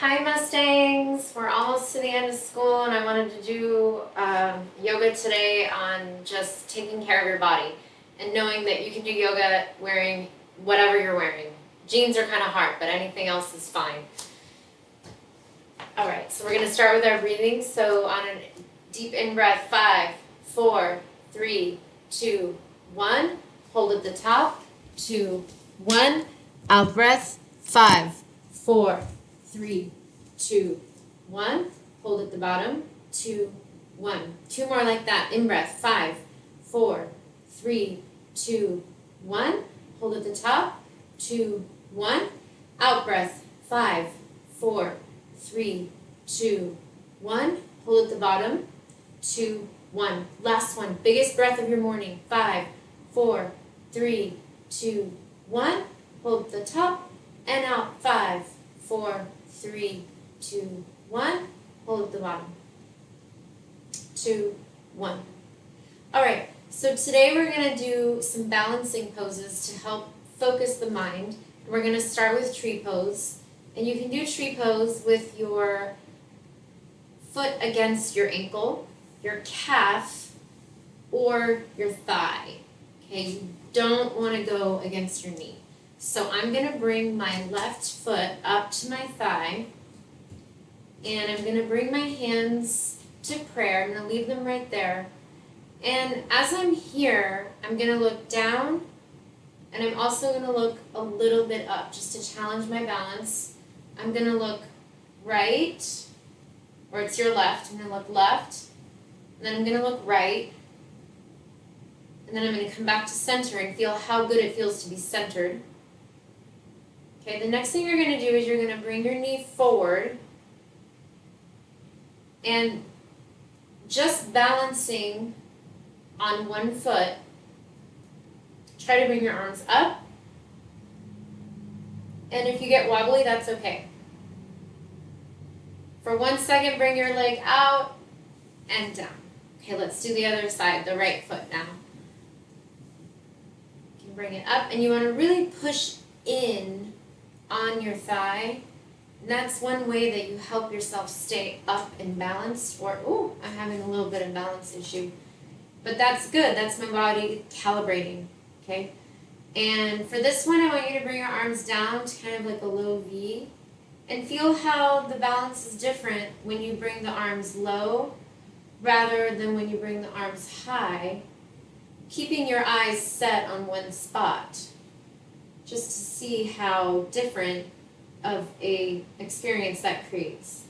Hi Mustangs! We're almost to the end of school and I wanted to do yoga today on just taking care of your body and knowing that you can do yoga wearing whatever you're wearing. Jeans are kind of hard, but anything else is fine. Alright, so we're going to start with our breathing. So on a deep in-breath, 5, 4, 3, 2, 1. Hold at the top, 2, 1. Out breath, 5, 4, 3, 2, 1. Hold at the bottom, 2, 1. Two more like that. In breath, 5, 4, 3, 2, 1. Hold at the top, 2, 1. Out breath, 5, 4, 3, 2, 1. Hold at the bottom, 2, 1. Last one. Biggest breath of your morning. 5, 4, 3, 2, 1. Hold at the top and out. 5, 4, 3, 2, 1. Hold at the bottom. 2, 1. Alright, so today we're going to do some balancing poses to help focus the mind. We're going to start with tree pose. And you can do tree pose with your foot against your ankle, your calf, or your thigh. Okay, you don't want to go against your knee. So I'm going to bring my left foot up to my thigh, and I'm going to bring my hands to prayer. I'm going to leave them right there. And as I'm here, I'm going to look down, and I'm also going to look a little bit up just to challenge my balance. I'm going to look right, or it's your left. I'm going to look left, and then I'm going to look right, and then I'm going to come back to center and feel how good it feels to be centered. Okay, the next thing you're going to do is you're going to bring your knee forward and just balancing on one foot, try to bring your arms up. And if you get wobbly, that's okay. For 1 second, bring your leg out and down. Okay, let's do the other side, the right foot now. You can bring it up, and you want to really push in on your thigh. And that's one way that you help yourself stay up and balanced. Or, ooh, I'm having a little bit of balance issue. But that's good. That's my body calibrating, okay? And for this one, I want you to bring your arms down to kind of like a low V. And feel how the balance is different when you bring the arms low rather than when you bring the arms high, keeping your eyes set on one spot, just to see how different of a experience that creates.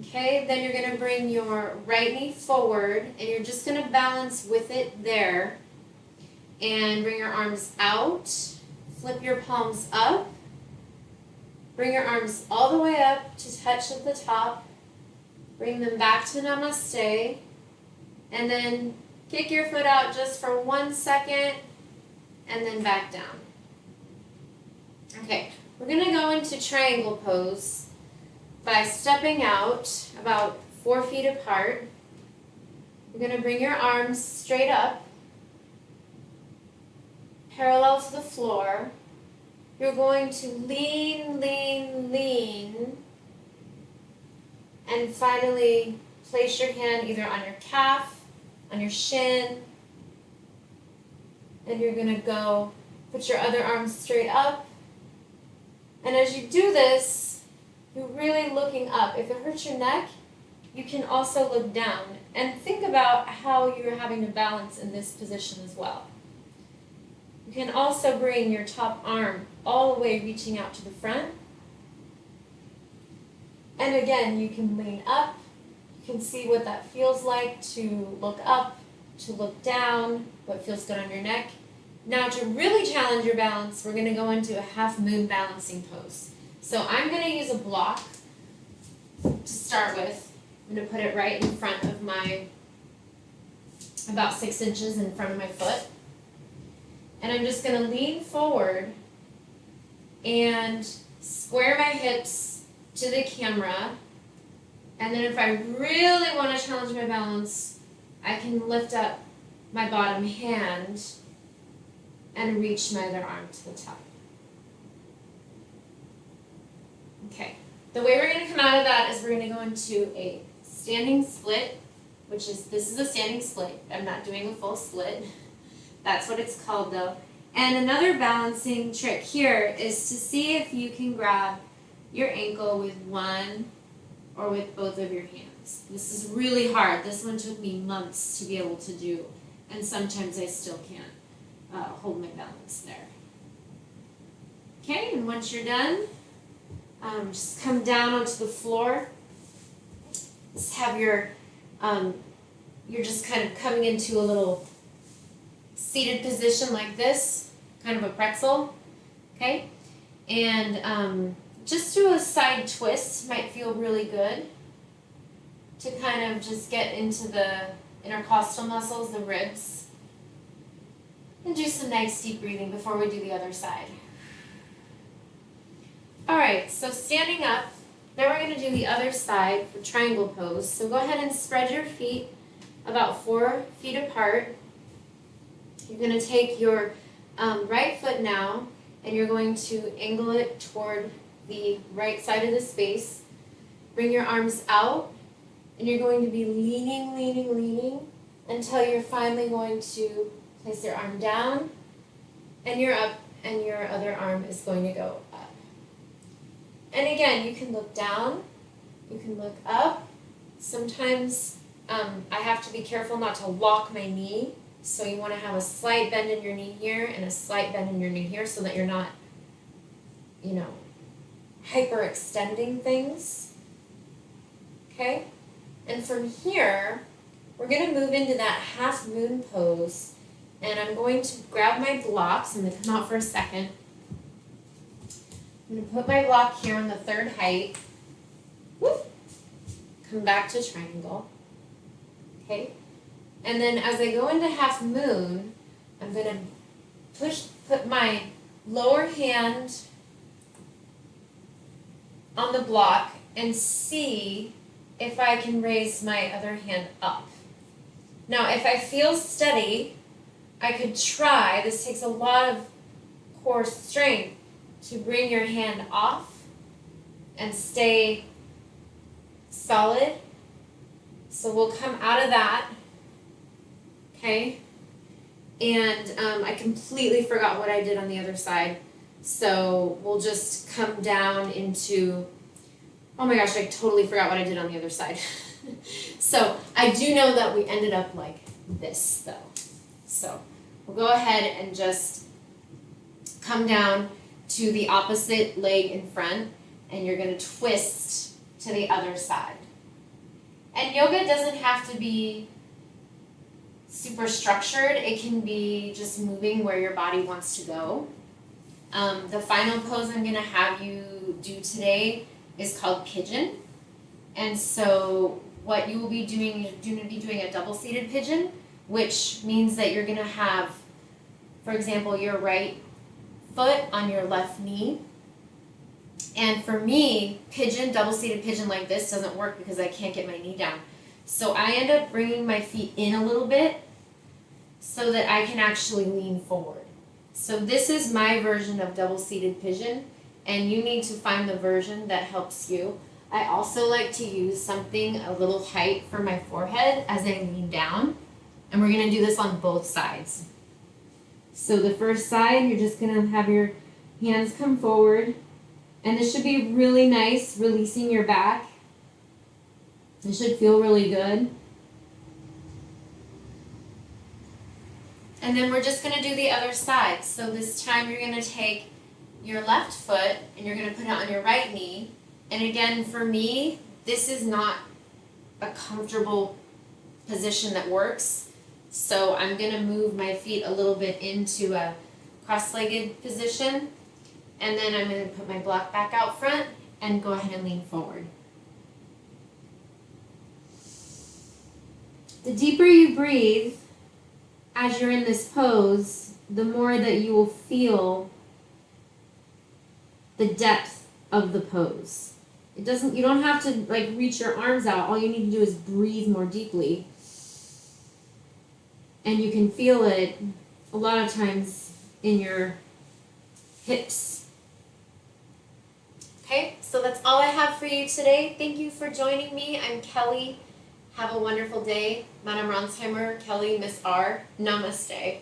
Okay, then you're going to bring your right knee forward, and you're just going to balance with it there, and bring your arms out, flip your palms up, bring your arms all the way up to touch at the top, bring them back to Namaste, and then kick your foot out just for 1 second, and then back down. Okay, we're going to go into triangle pose by stepping out about 4 feet apart. You're going to bring your arms straight up, parallel to the floor. You're going to lean, lean, lean, and finally place your hand either on your calf, on your shin, and you're going to go put your other arm straight up. And as you do this, you're really looking up. If it hurts your neck, you can also look down and think about how you're having to balance in this position as well. You can also bring your top arm all the way reaching out to the front. And again, you can lean up. You can see what that feels like to look up, to look down, what feels good on your neck. Now to really challenge your balance, we're going to go into a half moon balancing pose. So I'm going to use a block to start with. I'm going to put it right in front of my, about 6 inches in front of my foot. And I'm just going to lean forward and square my hips to the camera. And then if I really want to challenge my balance, I can lift up my bottom hand and reach my other arm to the top. Okay. The way we're going to come out of that is we're going to go into a standing split, which is, this is a standing split. I'm not doing a full split. That's what it's called though. And another balancing trick here is to see if you can grab your ankle with one or with both of your hands. This is really hard. This one took me months to be able to do, and sometimes I still can't hold my balance there. Okay, and once you're done, just come down onto the floor. Just have your, you're just kind of coming into a little seated position like this, kind of a pretzel, okay? And just do a side twist, might feel really good to kind of just get into the intercostal muscles, the ribs. And do some nice deep breathing before we do the other side. All right, so standing up, now we're going to do the other side for triangle pose. So go ahead and spread your feet about 4 feet apart. You're going to take your right foot now, and you're going to angle it toward the right side of the space. Bring your arms out, and you're going to be leaning, leaning, leaning until you're finally going to place your arm down, and you're up, and your other arm is going to go up. And again, you can look down, you can look up. Sometimes I have to be careful not to lock my knee. So you want to have a slight bend in your knee here and a slight bend in your knee here so that you're not, hyperextending things. Okay? And from here, we're going to move into that half moon pose. And I'm going to grab my blocks. I'm going to come out for a second. I'm going to put my block here on the third height. Whoop. Come back to triangle. Okay? And then as I go into half moon, I'm going to put my lower hand on the block and see if I can raise my other hand up. Now, if I feel steady, I could try, this takes a lot of core strength, to bring your hand off and stay solid. So we'll come out of that. Okay, and I completely forgot what I did on the other side. So we'll just come down into, oh my gosh, I totally forgot what I did on the other side. So I do know that we ended up like this though. So we'll go ahead and just come down to the opposite leg in front, and you're going to twist to the other side. And yoga doesn't have to be super structured. It can be just moving where your body wants to go. The final pose I'm going to have you do today is called pigeon. And so what you will be doing, you're going to be doing a double-seated pigeon, which means that you're going to have, for example, your right foot on your left knee. And for me, pigeon, double-seated pigeon like this doesn't work because I can't get my knee down. So I end up bringing my feet in a little bit so that I can actually lean forward. So this is my version of double-seated pigeon, and you need to find the version that helps you. I also like to use something a little height for my forehead as I lean down, and we're going to do this on both sides. So the first side, you're just going to have your hands come forward, and this should be really nice, releasing your back. It should feel really good. And then we're just going to do the other side. So this time you're going to take your left foot and you're going to put it on your right knee. And again, for me, this is not a comfortable position that works. So I'm going to move my feet a little bit into a cross-legged position. And then I'm going to put my block back out front and go ahead and lean forward. The deeper you breathe as you're in this pose, the more that you will feel the depth of the pose. You don't have to like reach your arms out. All you need to do is breathe more deeply. And you can feel it a lot of times in your hips. Okay, so that's all I have for you today. Thank you for joining me. I'm Kelly. Have a wonderful day. Madam Ronsheimer, Kelly, Miss R. Namaste.